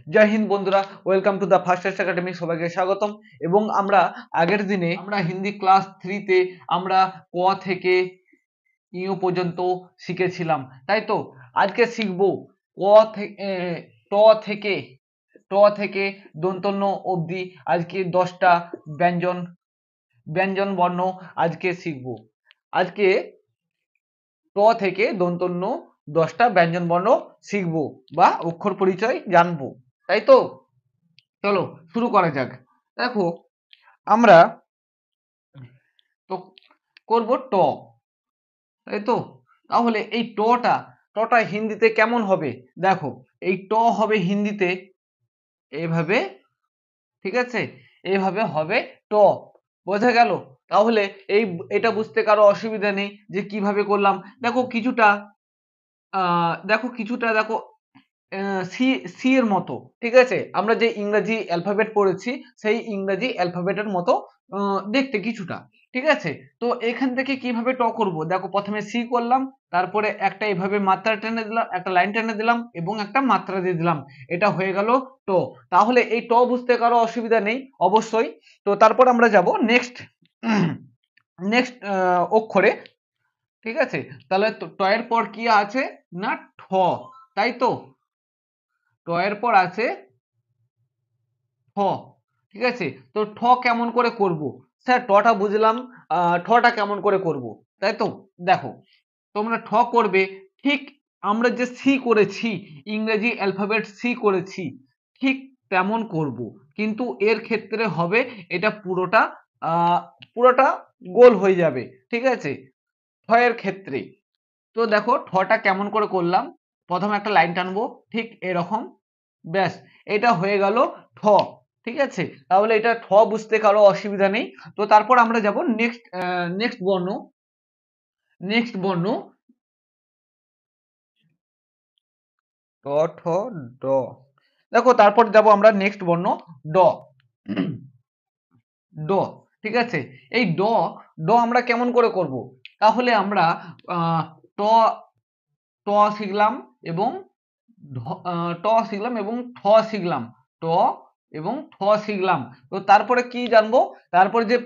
জয় হিন্দ বন্ধুরা, welcome to the first academy. সবাইকে স্বাগতম। এবং আমরা আগের দিনে হিন্দি ক্লাস 3 তে আমরা ক থেকে ইউ পর্যন্ত শিখেছিলাম, তাই তো। আজকে শিখবো ক থেকে ট থেকে দন্তন্য অবধি। আজকে 10টা ব্যঞ্জন বর্ণ আজকে শিখবো। আজকে ট থেকে দন্তন্য 10টা ব্যঞ্জন বর্ণ শিখবো বা অক্ষর পরিচয় জানবো, তাই তো। চলো শুরু করা যাক। দেখো, আমরা তো করব ট, তাই তো। তাহলে এই টটা হিন্দিতে কেমন হবে? দেখো, এই ট হবে হিন্দিতে এইভাবে, ঠিক আছে, এইভাবে হবে ট। বোঝা গেল? তাহলে এটা বুঝতে কারো অসুবিধা নেই যে কিভাবে করলাম। দেখো কিছুটা দেখো সি সি এর মতো, ঠিক আছে। আমরা যে ইংরেজি অ্যালফাবেট পড়েছি সেই ইংরেজি অ্যালফাবেটের মতো দেখতে কিছুটা, ঠিক আছে। তো এখান থেকে কিভাবে ট করব? দেখো, প্রথমে সি করলাম, তারপরে একটা এভাবে মাত্রা টেনে দিলাম, একটা লাইন টেনে দিলাম এবং একটা মাত্রা দিয়ে দিলাম, এটা হয়ে গেল ট। তাহলে এই ট বুঝতে কারো অসুবিধা নেই অবশ্যই। তো তারপর আমরা যাব নেক্সট নেক্সট অক্ষরে, ঠিক আছে। তাহলে ট এর পর কি আছে না ঠ, তাই তো। ট এর পর আছে ঠ, ঠিক আছে। তো ঠ কেমন করে করব? স্যার টটা বুঝলাম, ঠটা কেমন করে করব, তাই তো। দেখো, তোমরা ঠ করবে ঠিক আমরা যে সি করেছি, ইংরেজি অ্যালফাবেট সি করেছি, ঠিক তেমন করব। কিন্তু এর ক্ষেত্রে হবে এটা পুরোটা গোল হয়ে যাবে, ঠিক আছে, ঠ এর ক্ষেত্রে। তো দেখো ঠটা কেমন করে করলাম, প্রথমে একটা লাইন টানবো ঠিক এরকম, ব্যাস, এটা হয়ে গেল ঠ, ঠিক আছে। তাহলে এটা ঠ বুঝতে কারো অসুবিধা নেই। তো তারপর আমরা যাব নেক্সট বর্ণ ট ঠ ড। দেখো, তারপর যাব আমরা নেক্সট বর্ণ ড ড, ঠিক আছে। এই ড আমরা কেমন করে করব? তাহলে আমরা ট ট শিখলাম এবং ট শিখলাম এবং ঠ শিখলাম, ট এবং ঠ শিখলাম। তো তারপরে কি জানবো? তারপরে যে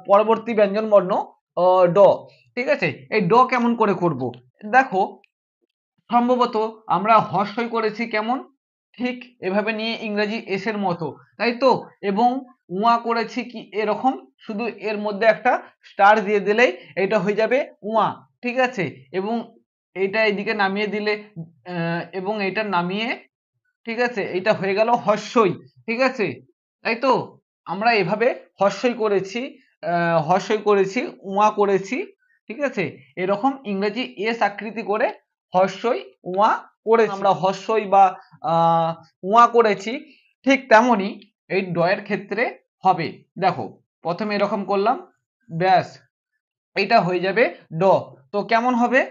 পরবর্তী ব্যঞ্জন বর্ণ ড, ঠিক আছে। এই ড কেমন করে করব? দেখো, সম্ভবত আমরা হর্ষই করেছি কেমন, ঠিক এভাবে নিয়ে ইংরেজি এস এর মতো, তাই তো। এবং উয়া করেছি কি এরকম, শুধু এর মধ্যে একটা স্টার দিয়ে দিলেই এটা হয়ে যাবে উয়া, ঠিক আছে। এবং এইটা এদিকে নামিয়ে দিলে এবং এটা নামিয়ে, ঠিক আছে, এটা হয়ে গেল হর্ষই, ঠিক আছে, তাই তো। আমরা এভাবে হর্ষই করেছি, উয়া করেছি, ঠিক আছে। এরকম ইংরেজি এস আকৃতি করে হর্ষই উয়া করেছি, আমরা হর্ষই বা উয়া করেছি, ঠিক তেমনই এই ড এর ক্ষেত্রে হবে। দেখো, প্রথমে এরকম করলাম, ব্যাস, এটা হয়ে যাবে ড। তো কেমন হবে?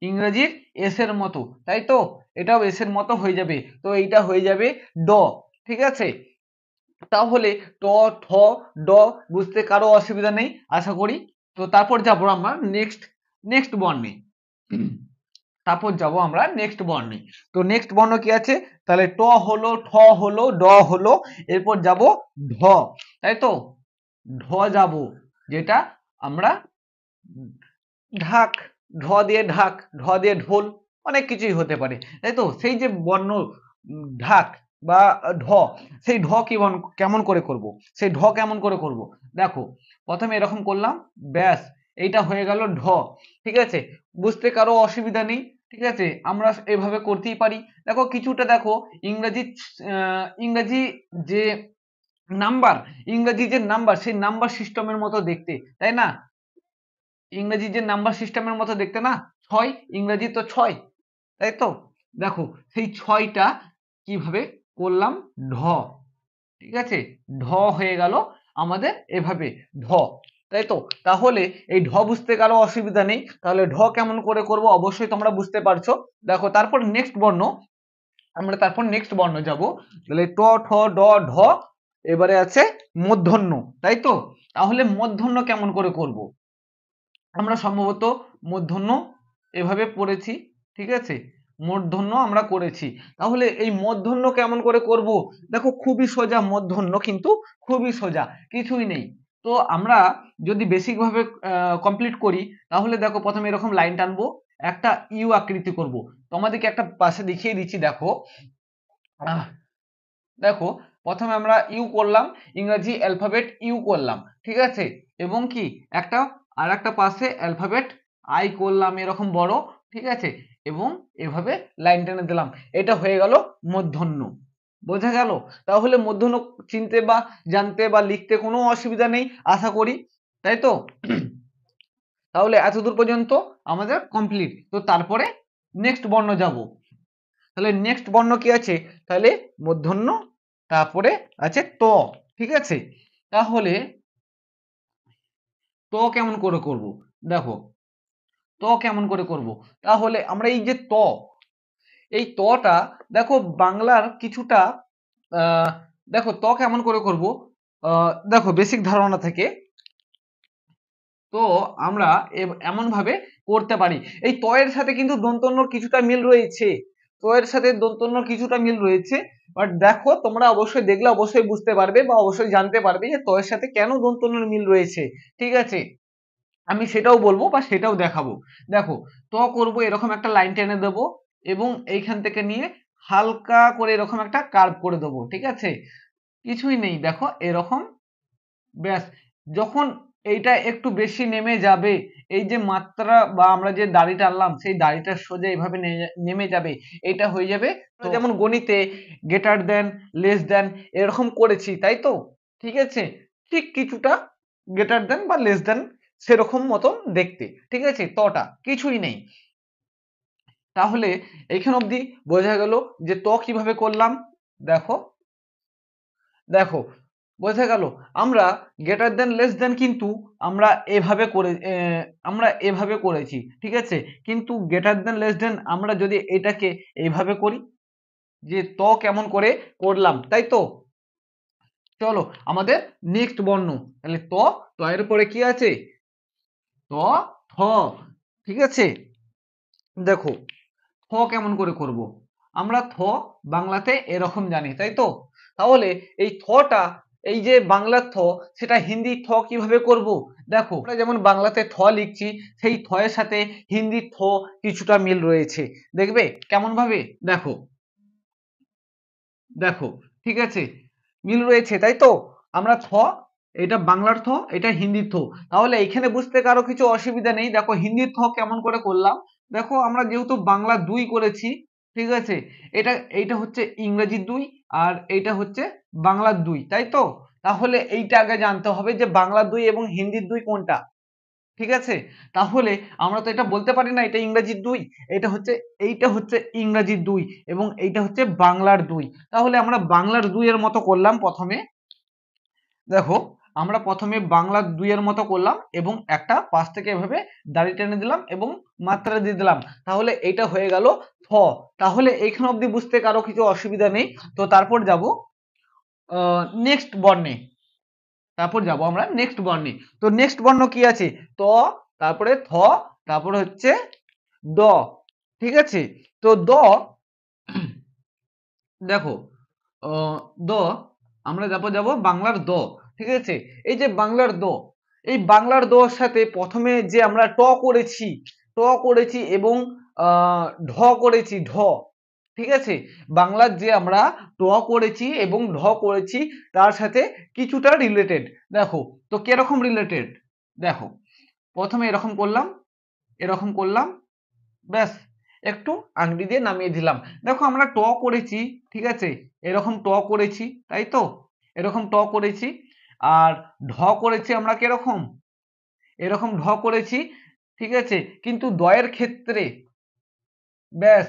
ইংরেজির এস এর মতো, তাই তো। এটাও এস এর মতো হয়ে যাবে, তো এইটা হয়ে যাবে ড, ঠিক আছে। তাহলে ট ঠ ড বুঝতে কারো অসুবিধা নেই আশা করি। তো তারপর যাবো আমরা নেক্সট বর্ণে। তারপর যাব আমরা নেক্সট বর্ণে। তো নেক্সট বর্ণ কি আছে? তাহলে ট হলো, ঠ হলো, ড হলো, এরপর যাব ঢ, তাই তো। ঢ যাব, যেটা আমরা ঢাক, ঢ দিয়ে ঢোল, অনেক কিছুই হতে পারে, তাই তো। সেই যে বর্ণ ঢাক বা ঢ, সেই ঢ কেমন করে করব? সেই ঢ কেমন করে করব? দেখো, প্রথমে এরকম করলাম, ব্যাস, এইটা হয়ে গেল ঢ, ঠিক আছে। বুঝতে কারো অসুবিধা নেই, ঠিক আছে, আমরা এভাবে করতেই পারি। দেখো কিছুটা, দেখো ইংরেজি যে নাম্বার সেই নাম্বার সিস্টেমের মতো দেখতে, তাই না। ইংরেজি যে নাম্বার সিস্টেমের মতো দেখতে না, ছয়, ইংরেজি তো ছয়, তাই তো। দেখো, সেই ছয়টা কিভাবে করলাম, ঢ, ঠিক আছে, ঢ হয়ে গেল আমাদের এভাবে ঢ, তাই তো। তাহলে এই ঢ বুঝতে কারো অসুবিধা নেই। তাহলে ঢ কেমন করে করব অবশ্যই তোমরা বুঝতে পারছো। দেখো, তারপর নেক্সট বর্ণ যাব। তাহলে ট ঠ ড ঢ, এবারে আছে মূর্ধন্য, তাই তো। তাহলে মূর্ধন্য কেমন করে করব? আমরা সম্ভবত মূর্ধন্য এভাবে পড়েছি, ঠিক আছে। মূর্ধন্য আমরা করেছি। তাহলে এই মূর্ধন্য কেমন করে করব? দেখো খুবই সোজা, মূর্ধন্য কিন্তু খুবই সোজা, কিছুই নেই। তো আমরা যদি বেসিক ভাবে কমপ্লিট করি, তাহলে দেখো প্রথমে এরকম লাইন টানবো, একটা ইউ আকৃতি করব। তোমাদেরকে একটা পাশে দেখিয়ে দিচ্ছি, দেখো দেখো প্রথমে আমরা ইউ করলাম, ইংরেজি অ্যালফাবেট ইউ করলাম, ঠিক আছে, এবং কি একটা আর একটা পাশে অ্যালফাবেট আই করলাম এরকম বড়, ঠিক আছে, এবং এভাবে লাইন টেনে দিলাম। এটা হয়ে গেল মূর্ধন্য। বোঝা গেল? তাহলে মূর্ধন্য চিনতে বা জানতে বা লিখতে কোনো অসুবিধা নেই আশা করি, তাই তো? তাহলে এতদূর পর্যন্ত আমাদের কমপ্লিট। তো তারপরে নেক্সট বর্ণ যাব। তাহলে নেক্সট বর্ণ কি আছে? তাহলে মূর্ধন্য, তারপরে আছে ত, ঠিক আছে। তাহলে ত কেমন করে করব? দেখো ত কেমন করে করব, তাহলে আমরা এই যে ত, এই তটা দেখো বাংলার কিছুটা দেখো ত কেমন করে করব, দেখো বেসিক ধারণা থেকে তো আমরা এমন ভাবে করতে পারি। এই ত এর সাথে কিন্তু দন্তন্যর কিছুটা মিল রয়েছে, ত এর সাথে দন্তন্যর কিছুটা মিল রয়েছে। বাট দেখো তোমরা অবশ্যই দেখলে অবশ্যই বুঝতে পারবে বা অবশ্যই জানতে পারবে যে ত এর সাথে কেন দন্তন্যর মিল রয়েছে, ঠিক আছে। আমি সেটাও বলবো বা সেটাও দেখাবো। দেখো ত করব, এরকম একটা লাইন টেনে দেবো এবং এইখান থেকে নিয়ে হালকা করে এরকম একটা কার্ভ করে দেবো, ঠিক আছে, কিছুই নেই, দেখো এরকম, ব্যাস। যখন এইটা একটু বেশি নেমে যাবে, এই যে মাত্রা বা আমরা যে দাড়ি টানলাম সেই দাড়িটা সোজা এইভাবে নেমে যাবে, এটা হয়ে যাবে। তো যেমন গণিতে গ্রেটার দেন, লেস দেন এরকম করেছি, তাই তো, ঠিক আছে, ঠিক কিছুটা গ্রেটার দেন বা লেস দেন সেরকম মতন দেখতে, ঠিক আছে, তটা কিছুই নেই। তাহলে এইখান অবধি বোঝা গেল যে ত কিভাবে করলাম। দেখো দেখো বোঝা গেল। আমরা গ্রেটার দেন লেস দেন কিন্তু আমরা এভাবে করে আমরা এভাবে করেছি, ঠিক আছে, কিন্তু গ্রেটার দেন লেস দেন আমরা যদি এটাকে এইভাবে করি, যে ত কেমন করে করলাম, তাই তো। চলো আমাদের নেক্সট বর্ণ, তাহলে ত, ত এর পরে কি আছে? ত, থ, ঠিক আছে। দেখো থ কেমন করে করব, আমরা থ বাংলাতে এরকম জানি, তাই তো। তাহলে এই থটা, এই যে বাংলার থ, সেটা হিন্দি থ কিভাবে করব? দেখো আমরা যেমন বাংলাতে থ লিখছি, সেই থ এর সাথে হিন্দি থ কিছুটা মিল রয়েছে, দেখবে কেমন ভাবে, দেখো দেখো, ঠিক আছে, মিল রয়েছে, তাই তো। আমরা থ, এটা বাংলার থ, এটা হিন্দির থ। তাহলে এখানে বুঝতে কারো কিছু অসুবিধা নেই। দেখো হিন্দির থ কেমন করে করলাম, দেখো আমরা যেহেতু বাংলা 2 করেছি, ঠিক আছে, এইটা হচ্ছে ইংরেজির 2 আর এইটা হচ্ছে বাংলার 2, তাই তো। তাহলে এইটা আগে জানতে হবে যে বাংলার 2 এবং হিন্দির 2 কোনটা, ঠিক আছে। তাহলে আমরা তো এটা বলতে পারি না এটা ইংরেজির 2, এইটা হচ্ছে ইংরেজির 2 এবং এইটা হচ্ছে বাংলার 2। তাহলে আমরা বাংলার 2 এর মতো করলাম প্রথমে। দেখো আমরা প্রথমে বাংলার 2 এর মতো করলাম এবং একটা পাশ থেকে এভাবে দাড়ি টেনে দিলাম এবং মাত্রা দিয়ে দিলাম, তাহলে এইটা হয়ে গেল থ। তাহলে এইখান অবধি বুঝতে কারো কিছু অসুবিধা নেই। তো তারপর যাব নেক্সট বর্ণে, তারপর যাব আমরা নেক্সট বর্ণে। তো নেক্সট বর্ণ কি আছে? ত, তারপরে থ, তারপরে হচ্ছে দ, ঠিক আছে। তো দ, দেখো দ, আমরা যাব বাংলার দ, ঠিক আছে। এই যে বাংলার দ, এই বাংলার দর সাথে প্রথমে যে আমরা ট করেছি, ট করেছি এবং ঢ করেছি, ঢ, ঠিক আছে। বাংলার যে আমরা ট করেছি এবং ঢ করেছি তার সাথে কিছুটা রিলেটেড। দেখো তো কিরকম রিলেটেড, দেখো প্রথমে এরকম করলাম, এরকম করলাম, ব্যাস, একটু আংটি দিয়ে নামিয়ে দিলাম। দেখো আমরা ট করেছি, ঠিক আছে, এরকম ট করেছি, তাই তো, এরকম ট করেছি। আর ঢ করেছি আমরা কিরকম, এরকম ঢ করেছি, ঠিক আছে, কিন্তু দয়ের ক্ষেত্রে ব্যাস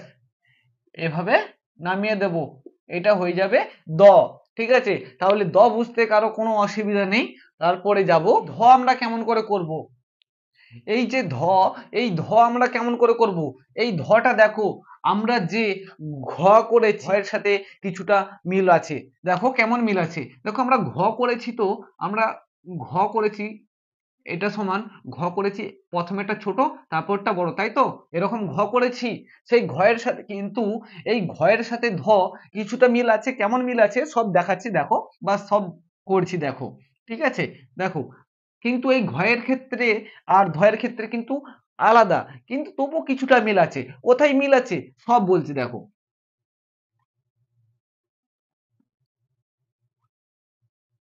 এভাবে নামিয়ে দেব, এটা হয়ে যাবে দ, ঠিক আছে। তাহলে দ বুঝতে কারো কোনো অসুবিধা নেই। তারপরে যাব ধ, আমরা কেমন করে করব, এই যে ধ, এই ধ আমরা কেমন করে করব, এই ধটা দেখো আমরা যে ঘ করেছি এর সাথে কিছুটা মিল আছে, দেখো কেমন মিল আছে। দেখো আমরা ঘ করেছি, তো আমরা ঘ করেছি, এটা সমান ঘ করেছি, প্রথমে একটা ছোট তারপরটা বড়, তাই তো? এরকম ঘ করেছি, সেই ঘয়ের সাথে কিন্তু এই ঘয়ের সাথে ধ কিছুটা মিল আছে। কেমন মিল আছে সব দেখাচ্ছি দেখো, বা সব করছি দেখো, ঠিক আছে? দেখো, কিন্তু এই ঘয়ের ক্ষেত্রে আর ধয়ের ক্ষেত্রে কিন্তু আলাদা, কিন্তু তবু কিছুটা মিল আছে। কোথায় মিল আছে সব বলছি দেখো।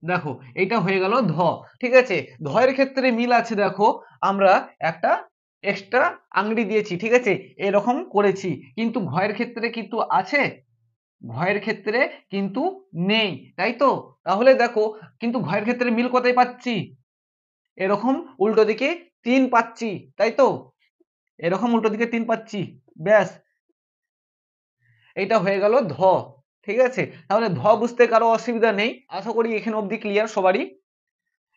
দেখো, এইটা হয়ে গেল ধ, ঠিক আছে? ধয়ের ক্ষেত্রে মিল আছে দেখো, আমরা একটা এক্সট্রা আংটি দিয়েছি, ঠিক আছে? এরকম করেছি, কিন্তু ঘয়ের ক্ষেত্রে কিন্তু আছে, ঘয়ের ক্ষেত্রে কিন্তু নেই, তাই তো? তাহলে দেখো, কিন্তু ঘয়ের ক্ষেত্রে মিল কোথায় পাচ্ছি? এরকম উল্টো দিকে 3 পাচ্ছি, তাই তো? এরকম উল্টো দিকে 3 পাচ্ছি, ব্যাস। এটা হয়ে গেল ধ, ঠিক আছে? তাহলে ধ বুঝতে কারো অসুবিধা নেই, আশা করি এখানে অবধি ক্লিয়ার সবারই।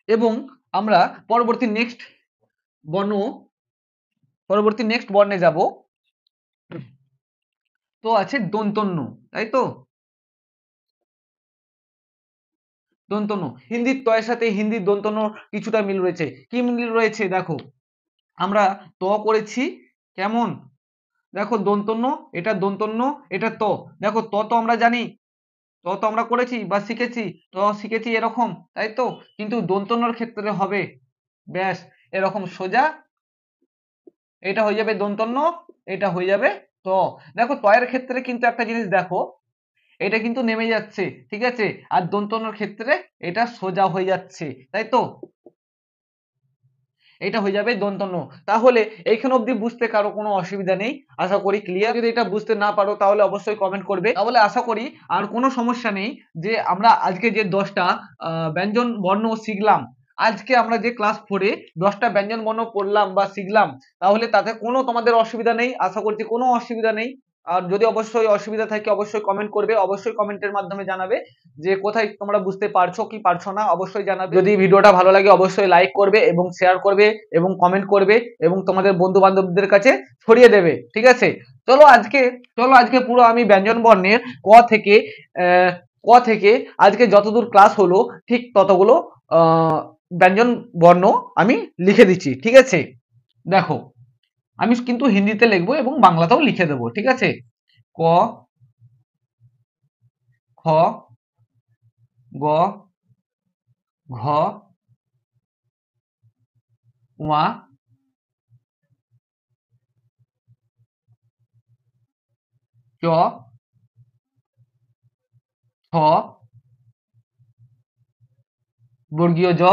এবং আমরা পরবর্তী নেক্সট বর্ণে যাব। তো আছে দন্তন্য, তাই তো? দন্তন্য, হিন্দির তয়ের সাথে হিন্দির দন্তন্য কিছুটা মিল রয়েছে। কি মিল রয়েছে দেখো, আমরা ত করেছি কেমন, দেখো দন্তন্য, এটা দন্তন্য, এটা ত। দেখো ত তো আমরা জানি, ত তো আমরা করেছি বা শিখেছি, ত শিখেছি এরকম, তাই তো? কিন্তু দন্তন্যর ক্ষেত্রে হবে ব্যাস এরকম সোজা, এটা হয়ে যাবে দন্তন্য, এটা হয়ে যাবে ত। দেখো তয়ের ক্ষেত্রে কিন্তু একটা জিনিস দেখো, এটা কিন্তু নেমে যাচ্ছে, ঠিক আছে? আর দন্তন্যর ক্ষেত্রে এটা সোজা হয়ে যাচ্ছে, তাই তো? এটা হয়ে যাবে দন্তন্য। তাহলে এইখানে অবধি বুঝতে কারো কোনো অসুবিধা নেই, আশা করি ক্লিয়ার। যদি এটা বুঝতে না পারো তাহলে অবশ্যই কমেন্ট করবে, তাহলে আশা করি আর কোনো সমস্যা নেই। যে আমরা আজকে যে 10টা ব্যঞ্জন বর্ণ শিখলাম, আজকে আমরা যে ক্লাস 4-এ 10টা ব্যঞ্জন বর্ণ পড়লাম বা শিখলাম, তাহলে তাতে কোনো তোমাদের অসুবিধা নেই, আশা করছি কোনো অসুবিধা নেই। আর যদি অবশ্যই অসুবিধা থাকে অবশ্যই কমেন্ট করবে, অবশ্যই কমেন্টের মাধ্যমে জানাবে যে কোথায় তোমরা বুঝতে পারছো কি পারছো না, অবশ্যই জানাবে। যদি ভিডিওটা ভালো লাগে অবশ্যই লাইক করবে এবং শেয়ার করবে এবং কমেন্ট করবে এবং তোমাদের বন্ধু বান্ধবদের কাছে ছড়িয়ে দেবে, ঠিক আছে? চলো আজকে পুরো আমি ব্যঞ্জন বর্ণের ক থেকে আহ, ক থেকে আজকে যতদূর ক্লাস হলো ঠিক ততগুলো ব্যঞ্জন বর্ণ আমি লিখে দিচ্ছি, ঠিক আছে? দেখো, আমি কিন্তু হিন্দিতে লিখবো এবং বাংলাতেও লিখে দেবো, ঠিক আছে? ক, খ, গ, ঘ, ওয়া, চ, ছ, বর্গীয় জ,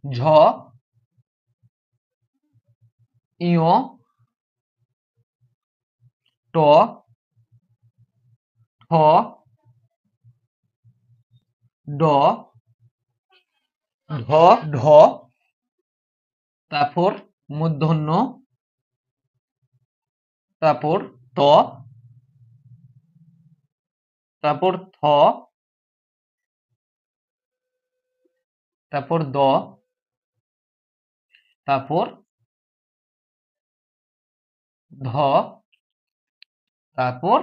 ঝ, ইয়, ট, ঠ, ড, ঢ, ঢ, তারপর মূর্ধন্য, তারপর ত, তারপর থ, তারপর দ, তারপর ধ, তারপর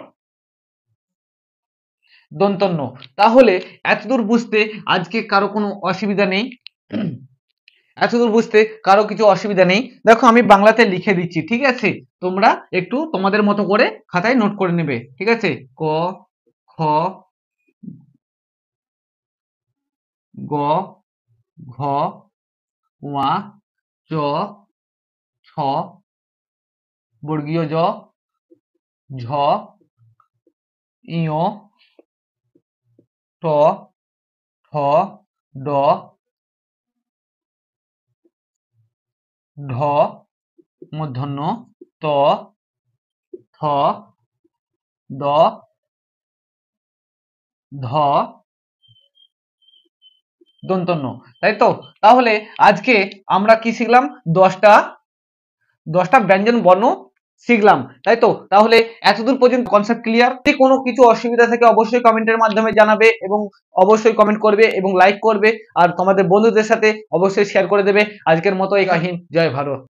দন্তন্য। তাহলে এতদূর বুঝতে আজকে কারো কোনো অসুবিধা নেই, এতদূর বুঝতে কারো কিছু অসুবিধা নেই। দেখো আমি বাংলাতে লিখে দিচ্ছি, ঠিক আছে? তোমরা একটু তোমাদের মতো করে খাতায় নোট করে নেবে, ঠিক আছে? ক, খ, গ, ঘ, ওয়া, চ, ছ, বর্গীয় জ, ঝ, ইয়, ট, ঠ, ড, ঢ, মূর্ধন্য, ত, থ, দ, ধ, দন্তন্য, তাই তো? তাহলে আজকে আমরা কি শিখলাম? 10টা ব্যঞ্জন বর্ণ শিখলাম, তাই তো? তাহলে এতদূর পর্যন্ত কনসেপ্ট ক্লিয়ার? যদি কোনো কিছু অসুবিধা থাকে অবশ্যই কমেন্টের মাধ্যমে জানাবে এবং অবশ্যই কমেন্ট করবে এবং লাইক করবে আর তোমাদের বন্ধুদের সাথে অবশ্যই শেয়ার করে দেবে। আজকের মতো এই কাহিনী, জয় ভারত।